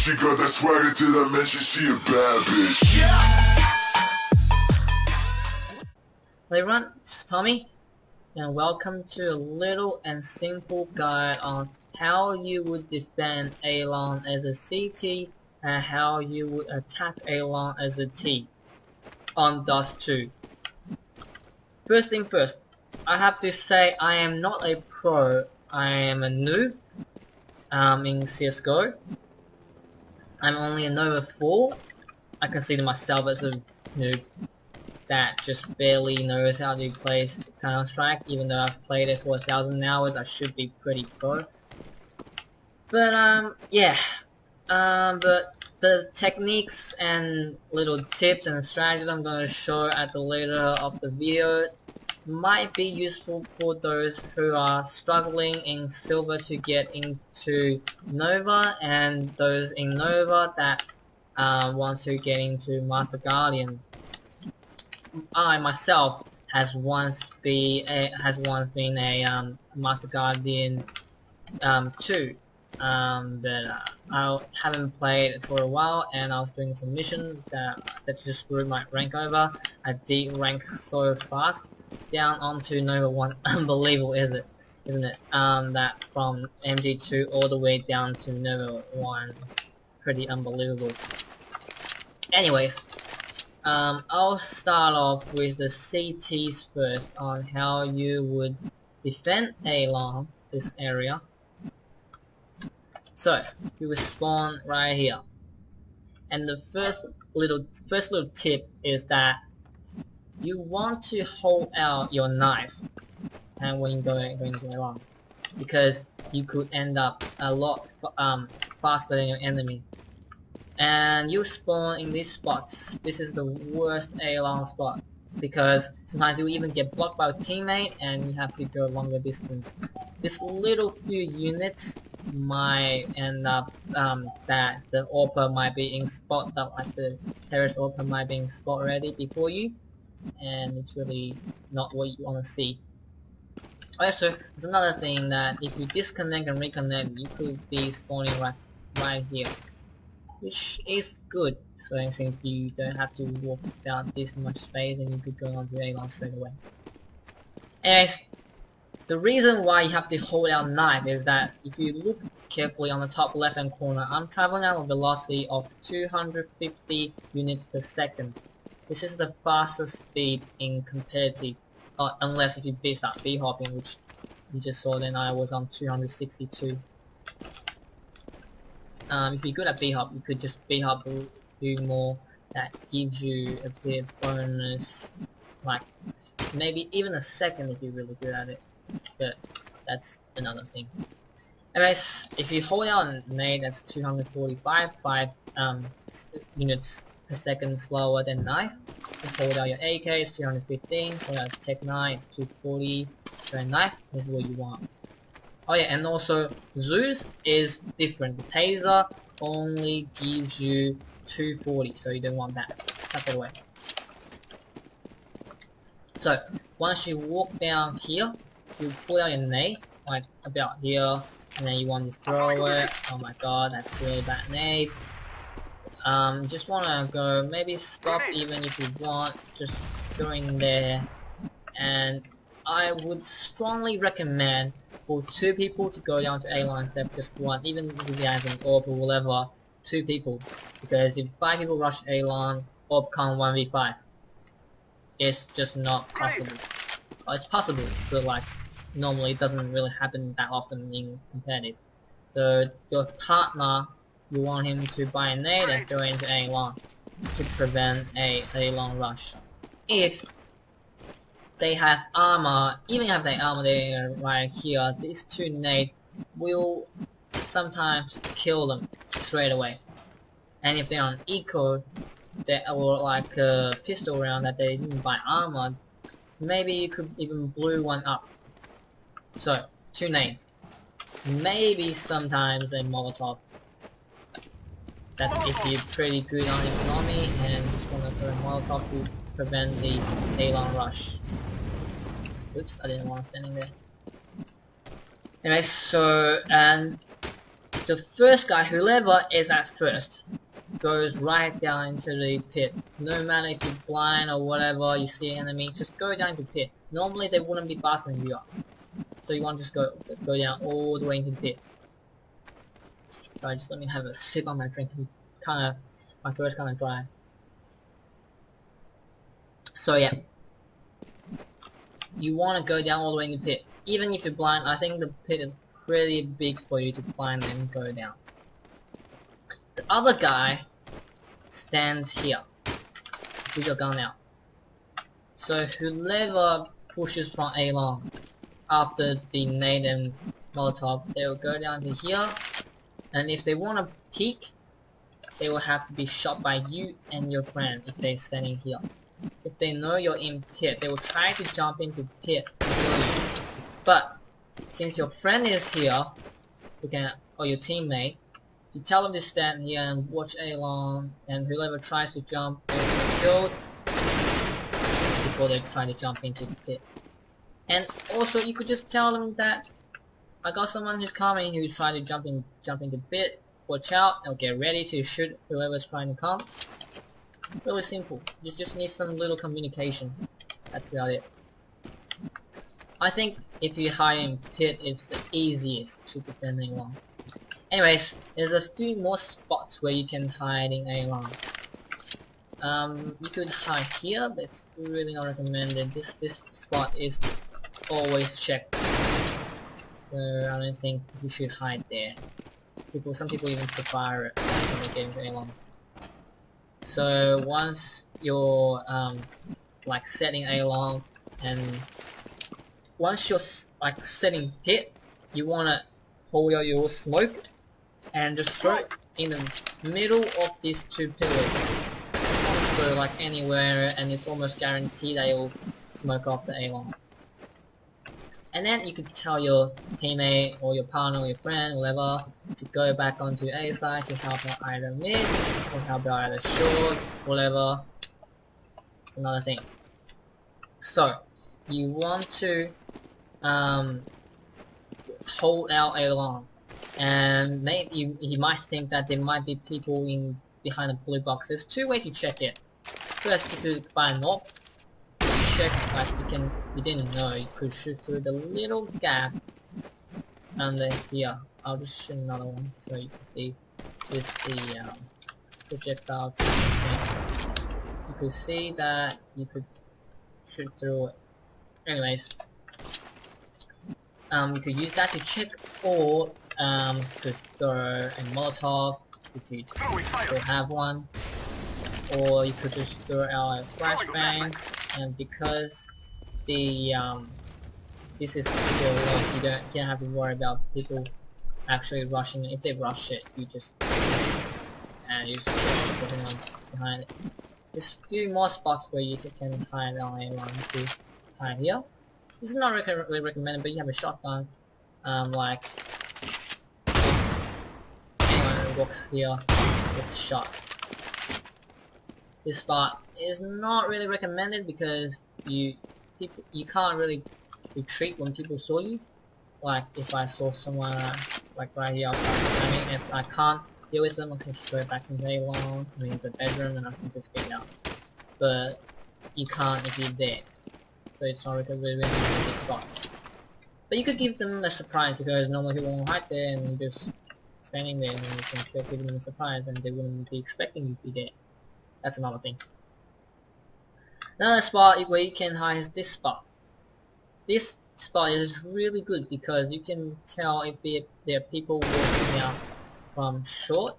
She got that swagger to that mention, she a bad bitch. Hey everyone, it's Tommy, and welcome to a little and simple guide on how you would defend A-Long as a CT and how you would attack A-Long as a T on Dust2. First thing first, I have to say I am not a pro, I am a noob in CSGO. I'm only a Nova 4. I consider myself as a noob that just barely knows how to play Counter-Strike. Even though I've played it for 1,000 hours, I should be pretty pro. But yeah, but the techniques and little tips and strategies I'm gonna show at the later of the video might be useful for those who are struggling in Silver to get into Nova, and those in Nova that want to get into Master Guardian. I myself has once been a Master Guardian 2, that I haven't played for a while, and I was doing some missions that just screwed my rank over. I did rank so fast down onto Nova 1. Unbelievable, isn't it? That from MG2 all the way down to Nova 1 is pretty unbelievable. Anyways, I'll start off with the CTs first on how you would defend A-Long this area. So you will spawn right here, and the first little tip is that you want to hold out your knife and when you're going along, because you could end up a lot faster than your enemy. And you spawn in these spots. This is the worst A-Long spot, because sometimes you even get blocked by a teammate and you have to go longer distance. This little few units might end up that the AWPer might be in spot, that like the terrorist AWPer might be in spot ready before you, and it's really not what you want to see. Also, there's another thing that if you disconnect and reconnect, you could be spawning right here, which is good, so I think you don't have to walk down this much space and you could go on to A-Long straight away. Anyways, the reason why you have to hold out knife is that if you look carefully on the top left hand corner, I'm traveling at a velocity of 250 units per second. This is the fastest speed in competitive, unless if you start B-hopping, which you just saw. Then I was on 262. If you're good at B-hop, you could just B-hop or do more. That gives you a bit bonus, like maybe even a second if you're really good at it. But that's another thing. Anyways, if you hold out a nade, that's 245, 5 units per second slower than knife. If you hold out your AK, it's 215. Hold out Tech 9, it's 240. So knife is what you want. Oh yeah, and also Zeus is different. The taser only gives you 240, so you don't want that. Tuck it away. So once you walk down here, you pull out your nade, like about here, and then you want to throw it. Oh my god, that's really bad nade. Just wanna go, maybe stop even if you want, just throw in there. And I would strongly recommend for 2 people to go down to A-Long instead of just 1, even if you have an AWP or whatever, 2 people. Because if 5 people rush A-Long, AWP can't 1v5. It's just not possible. It's possible, but like, normally it doesn't really happen that often in competitive. So your partner, you want him to buy a nade and throw into A-Long to prevent a A-Long rush. If they have armor, even if they have armor, they are right here, these 2 nades will sometimes kill them straight away. And if they're on eco, or like a pistol round that they didn't buy armor, maybe you could even blow one up. So 2 nades, maybe sometimes a Molotov. That's if you're pretty good on economy and just want to throw a Molotov to prevent the A-Long rush. Oops, I didn't want to stand in there. Anyway, so, and the first guy, whoever is at first, goes right down into the pit. No matter if you're blind or whatever, you see an enemy, just go down to the pit. Normally they wouldn't be busting you up. So you want to just go down all the way into the pit. Sorry, just let me have a sip on my drink. My throat's kinda dry. So yeah. You wanna go down all the way in the pit. Even if you're blind, I think the pit is pretty big for you to climb and go down. The other guy stands here with your gun out. So whoever pushes from A long after the nade and molotov, they will go down to here, and if they want to peek, they will have to be shot by you and your friend if they're standing here. If they know you're in pit, they will try to jump into pit and kill you. But since your friend is here, or your teammate, you tell them to stand here and watch A long, and whoever tries to jump will be killed before they try to jump into the pit. And also, you could just tell them that I got someone who's coming who's trying to jump into pit. Watch out, and get ready to shoot whoever's trying to come. Really simple. You just need some little communication. That's about it. I think if you hide in pit, it's the easiest to defend A long. Anyways, there's a few more spots where you can hide in A long. You could hide here, but it's really not recommended. This spot is always checked, so I don't think you should hide there. Some people even prefer it when they get into A long. So once you're like setting A long, and once you're like setting pit, you wanna hold out your smoke and just throw it in the middle of these two pillars. So like anywhere, and it's almost guaranteed they will smoke off the A long. And then you could tell your teammate or your partner or your friend, whoever, to go back onto A side to help out either mid or help out either short, whatever. It's another thing. So you want to hold out A long, and maybe you might think that there might be people behind the blue box. There's two ways to check it. First, you could find an op. Check, like you didn't know, you could shoot through the little gap under here. I'll just shoot another one so you can see this the projectile thing. You could see that you could shoot through it. Anyways, you could use that to check, or to throw a molotov if you still have one, or you could just throw out a flashbang. And because the this is still low, you can't have to worry about people actually rushing it. If they rush it, you just use everything on behind it. There's a few more spots where you can hide on A long to hide here. This is not really recommended, but you have a shotgun, like this. Anyone who walks here gets shot. This spot is not really recommended because you can't really retreat when people saw you. Like if I saw someone like right here, if I can't deal with them, I can just go back into A long, the bedroom, and I can just get out. But you can't if you're dead, so it's not really recommended this spot. But you could give them a surprise, because normally people won't hide there, and you're just standing there, and you can give them a surprise, and they wouldn't be expecting you to be dead. That's another thing. Another spot where you can hide is this spot. This spot is really good because you can tell if there are people walking out from short,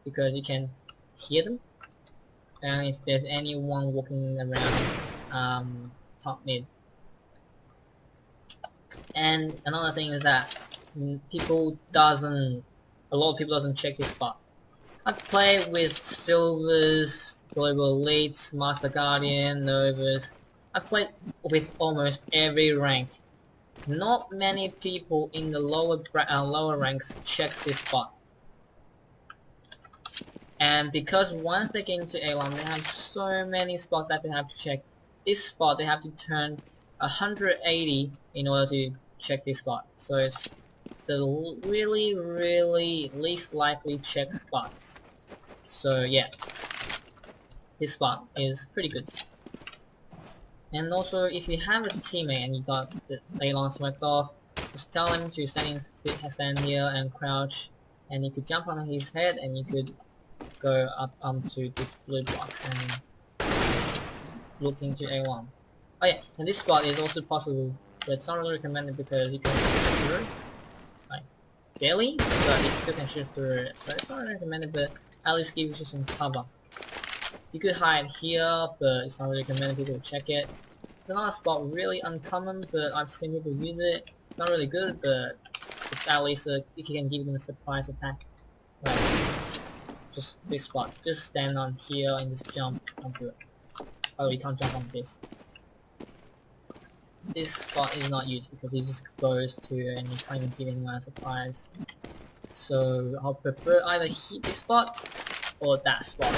because you can hear them, and if there's anyone walking around top mid. And another thing is that a lot of people doesn't check this spot. I've played with Silvers, Global Elites, Master Guardian, Novas. I've played with almost every rank. Not many people in the lower ranks checks this spot. And because once they get into A long, they have so many spots that they have to check. This spot, they have to turn 180 in order to check this spot. So it's the really least likely check spots. So yeah, this spot is pretty good. And also, if you have a teammate and you got the A-long smoked off, just tell him to stand here and crouch, and you could jump on his head and you could go up onto this blue box and look into A1. Oh yeah, and this spot is also possible, but it's not really recommended because you can shoot through, like, barely, but you still can shoot through it. So it's not really recommended, but at least gives you some cover. You could hide here, but it's not really recommended people to check it. It's another spot really uncommon, but I've seen people use it. Not really good, but it's at least if you can give them a surprise attack. Like, just this spot. Just stand on here and just jump onto it. Oh, you can't jump on this. This spot is not used because it's just exposed to and you can't even give anyone a surprise. So I'll prefer either hit this spot or that spot.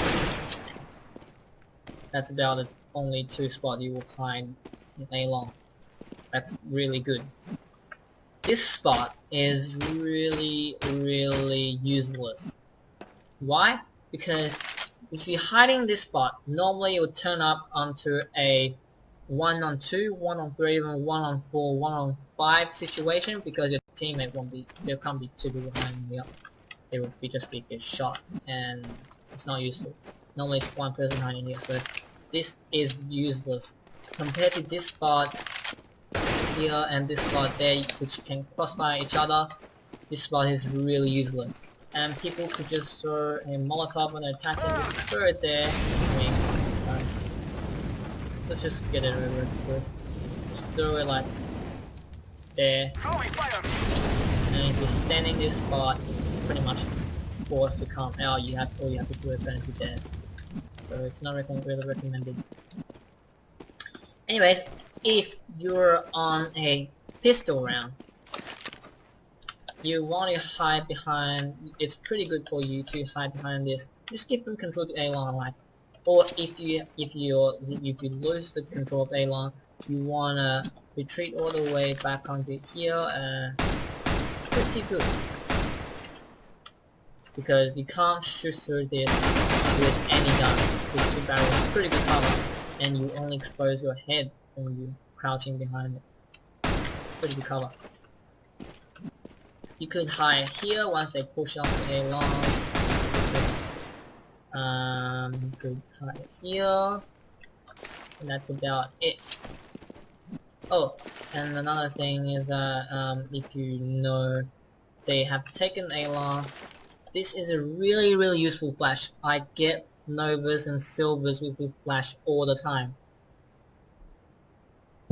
That's about the only two spots you will find in A-long. That's really good. This spot is really useless. Why? Because if you're hiding this spot, normally it would turn up onto a 1-on-2, 1-on-3, even 1-on-4, 1-on-5 situation because your teammate there can't be two people behind you. They would just be get shot, and it's not useful. Normally it's one person hiding here, so this is useless. Compared to this spot here and this spot there, which can crossfire each other, this spot is really useless. And people could just throw a Molotov when they're attacking, just throw it there. I mean, let's just get it over first. Just throw it like there. And if you're standing this spot, you're pretty much forced to come out. All you have to do is turn to death. So it's not really recommended. Anyways, if you're on a pistol round, you want to hide behind. It's pretty good for you to hide behind this. Just give them control to A-long, like, or if you lose the control of A-long, you wanna retreat all the way back onto here, and pretty good because you can't shoot through this with any gun. With 2 barrels, pretty good cover, and you only expose your head when you're crouching behind it. Pretty good cover. You could hide here once they push up to A-long. You could hide here, and that's about it. Oh, and another thing is that if you know they have taken A-long, this is a really useful flash. I get Novas and Silvers with this flash all the time.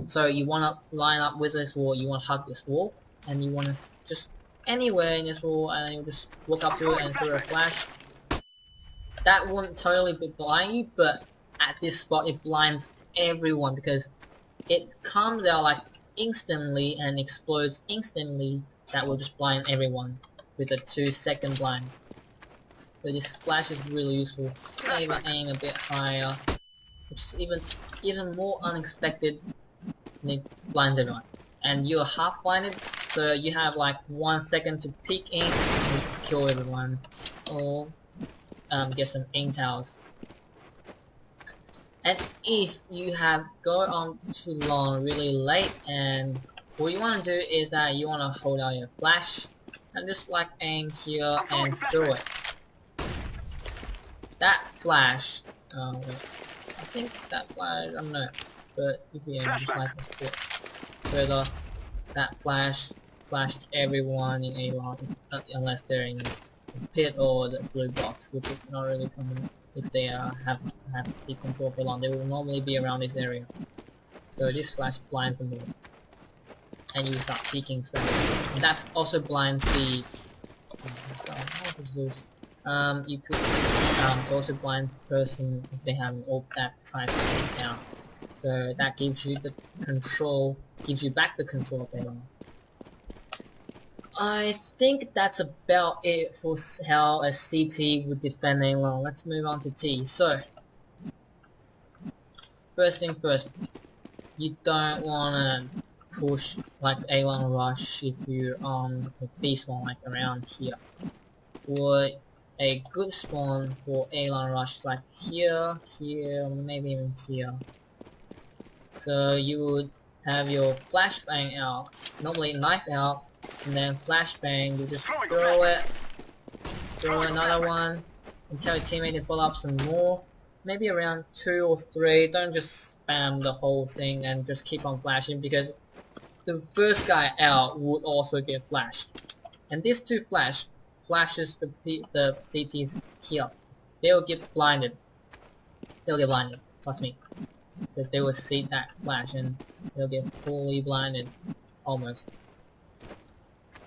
So you want to line up with this wall, you want to hug this wall, and you want to just anywhere in this wall, and you just look up to it and throw a flash. That wouldn't totally blind you, but at this spot it blinds everyone because it comes out like instantly and explodes instantly. That will just blind everyone with a 2-second blind. So this flash is really useful. Even aim a bit higher, which is even more unexpected, and it blinds everyone. And you're half blinded, so you have like 1 second to peek in and just kill everyone, or get some intels. And if you have gone on too long, really late, and what you want to do is that you want to hold out your flash and just like aim here and throw it. That flash, wait, I think that flash, I don't know, but if you aim just like a bit further, that flash flashed everyone in A-long, unless they're in the pit or the blue box, which is not really common. If they have deep control of A-long, they will normally be around this area. So this flash blinds them all, and you start peeking through. And that also blinds the. You could also blind the person if they have an orb that tries to take down. So that gives you the control, gives you back the control of A-long. I think that's about it for how a CT would defend A-long. Let's move on to T. So, first thing first, you don't want to push like A1 rush if you're on the B spawn like around here. For a good spawn for A1 rush is like here, here, maybe even here. So you would have your flashbang out, normally knife out, and then flashbang, you just throw it, throw another one, and tell your teammate to follow up some more. Maybe around 2 or 3, don't just spam the whole thing and just keep on flashing, because the first guy out would also get flashed. And these two flashes the CTs here. They will get blinded. They'll get blinded, trust me. Because they will see that flash and they'll get fully blinded, almost.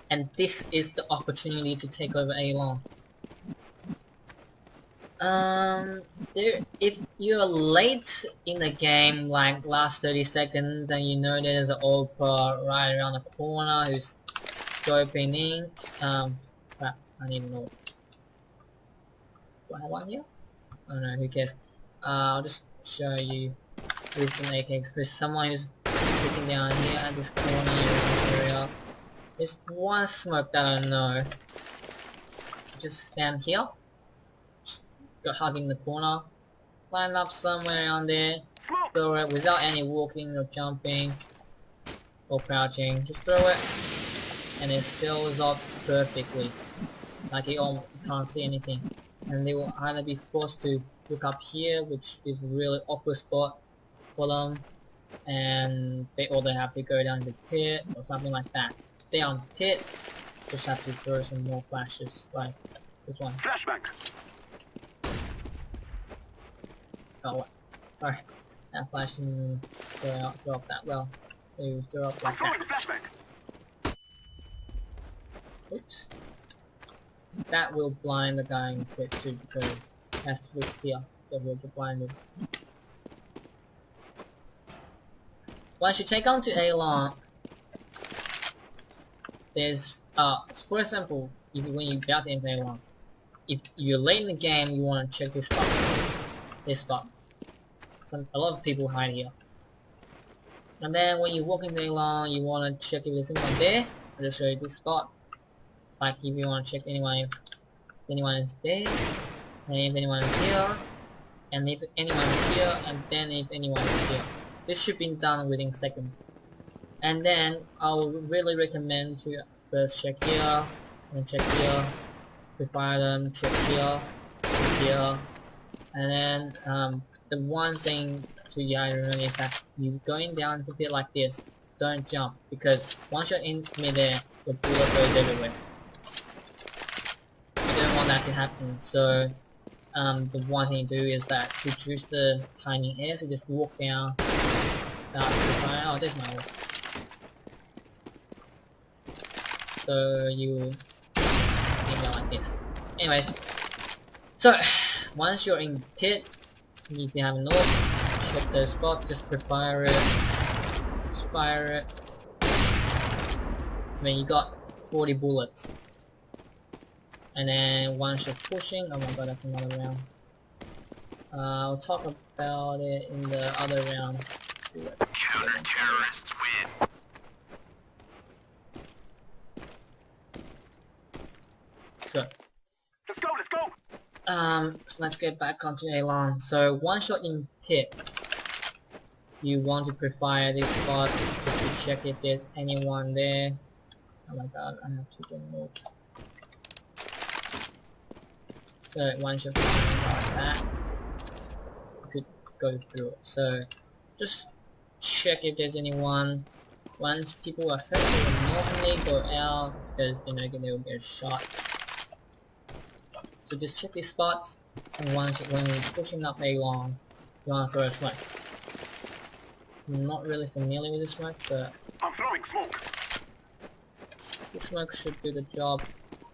And this is the opportunity to take over A-Long. If you're late in the game, like last 30 seconds, and you know there's an Opa right around the corner who's scoping in, crap, I need to know. Do I have one here? I don't know, who cares. I'll just show you Wisdom AKs. There's someone who's sitting down here at this corner area. There's one smoke that I know. Just stand here. Just go hugging the corner. Line up somewhere around there. Throw it without any walking or jumping or crouching. Just throw it and it seals up perfectly. Like you can't see anything. And they will either be forced to look up here, which is a really awkward spot for them, and they have to go down the pit or something like that. Stay on the pit, just have to throw some more flashes like this one. Flashbang. Oh, what? Sorry, that flash didn't go up that well. So throw up like that. Oops. That will blind the guy in the pit too, because it has to look here, so he'll get blinded. Once you take on to A-Long, there's, for example, when you about to enter A-Long, if you're late in the game, you want to check this spot. This spot. A lot of people hide here. And then when you walk into A-Long, you want to check if there's anyone there. I'll just show you this spot. Like if you want to check if anyone is there, and if anyone is here, and if anyone is here, and then if anyone is here. This should be done within seconds. And then I would really recommend to first check here, and check here, prepare them, check here, and then the one thing to guys remember is that you going down to pit like this, don't jump, because once you're in midair, the bullet goes everywhere. You don't want that to happen, so the one thing to do is that reduce the timing here, so just walk down. Oh, there's my wall. So you go like this. Anyways, so once you're in pit, if you have an AWP, check the spot, just prepare it, just fire it. I mean, you got 40 bullets. And then once you're pushing, oh my god, that's another round. I'll talk about it in the other round. Counter-terrorists win. So, Let's go. let's get back onto A-Long. So once you're in pit, you want to prepare these spots just to check if there's anyone there. Oh my god, I have to get more. So once you're firing like that, you could go through it. So just check if there's anyone. Once people are hurt, they will normally go out because they will get shot. So just check these spots, and when you're pushing up A-Long, you want to throw a smoke. I'm not really familiar with this smoke, but I'm throwing smoke. this smoke should do the job.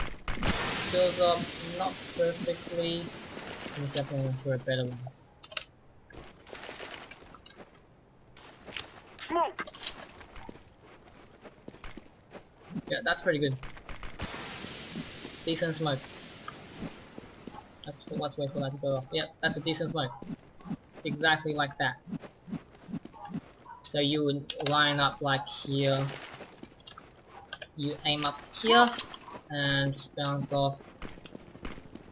Seals up, not perfectly, and definitely throw a better one. Smoke. Yeah, that's pretty good. Decent smoke. Let's wait for that to go off. Yeah, that's a decent smoke. Exactly like that. So you would line up like here. You aim up here and just bounce off.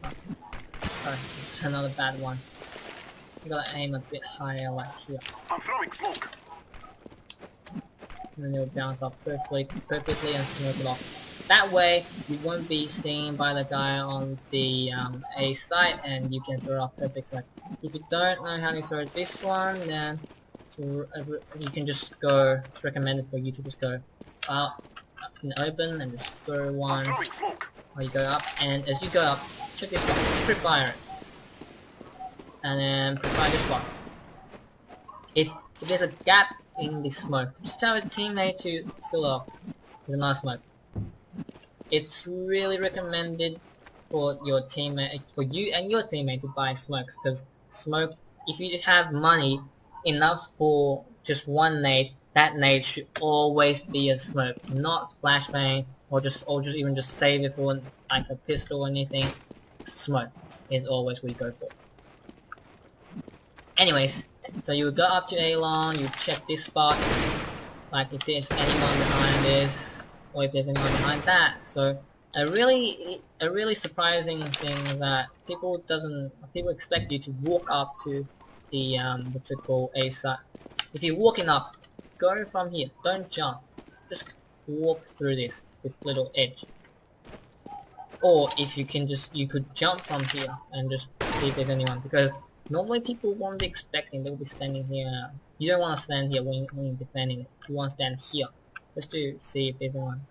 Oh, this is another bad one. You gotta aim a bit higher like here. I'm throwing smoke. And then it'll bounce off perfectly and smoke it off. That way, you won't be seen by the guy on the A site, and you can throw off perfectly. If you don't know how to throw this one, then you can just go. It's recommended for you to just go up in the open and just throw I'm one. throwing smoke. Or you go up, and as you go up, check this one. Strip fire it, and then prepare this one. If there's a gap in the smoke, just tell a teammate to fill up with another smoke. It's really recommended for your teammate, for you and your teammate to buy smokes, because smoke, if you have money enough for just one nade, that nade should always be a smoke, not flashbang, or just even just save it for like a pistol or anything. Smoke is always what you go for. Anyways, so you would go up to A-long, you check this spot, like if there's anyone behind this, or if there's anyone behind that. So a really surprising thing that people expect you to walk up to the what's it called, A site. If you're walking up, go from here, don't jump, just walk through this little edge. Or if you can you could jump from here and just see if there's anyone, because normally people won't be expecting, they'll be standing here. You don't want to stand here when you're defending it. You want to stand here, just to see if there's anyone.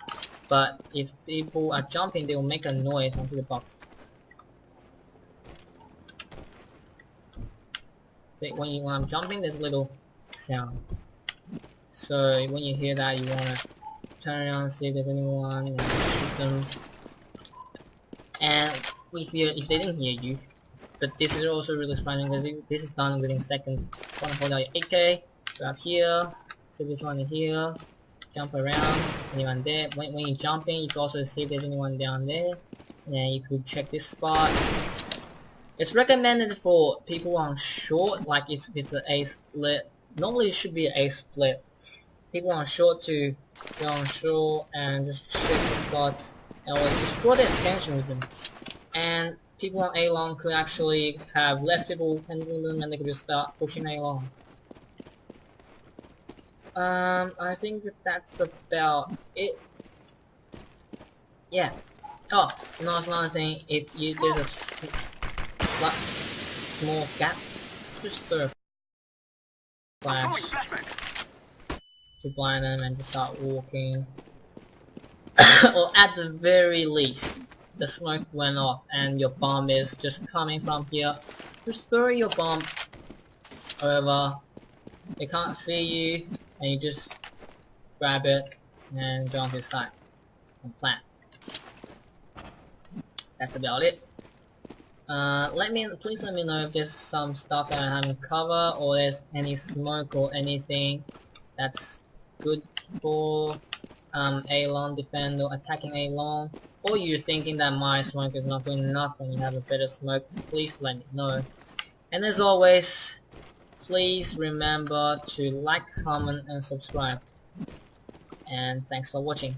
But if people are jumping, they will make a noise onto the box. See, when I'm jumping, there's a little sound. So when you hear that, you want to turn around, see if there's anyone, and shoot them. And if they didn't hear you, but this is also really surprising because this is done within seconds. You want to hold out your 8K, grab here, see if there's anyone here, jump around, anyone there. When you're jumping, you can also see if there's anyone down there, and then you could check this spot. It's recommended for people on short, like if it's an A split. Normally it should be an A split. People on short to go on short and just check the spots, and just draw their attention with them. And people on A-long could actually have less people handling them, and they could just start pushing A-long. I think that's about it. Yeah. Oh, another thing, if there's a small gap, just throw a flash to blind them and just start walking. Or at the very least, the smoke went off and your bomb is just coming from here. Just throw your bomb over. They can't see you, and you just grab it and go onto the side and plant. That's about it. Please let me know if there's some stuff that I haven't covered, or there's any smoke or anything that's good for A-long defend or attacking A-long, or you're thinking that my smoke is not good enough and you have a better smoke. Please let me know. And as always, please remember to like, comment and subscribe. And thanks for watching.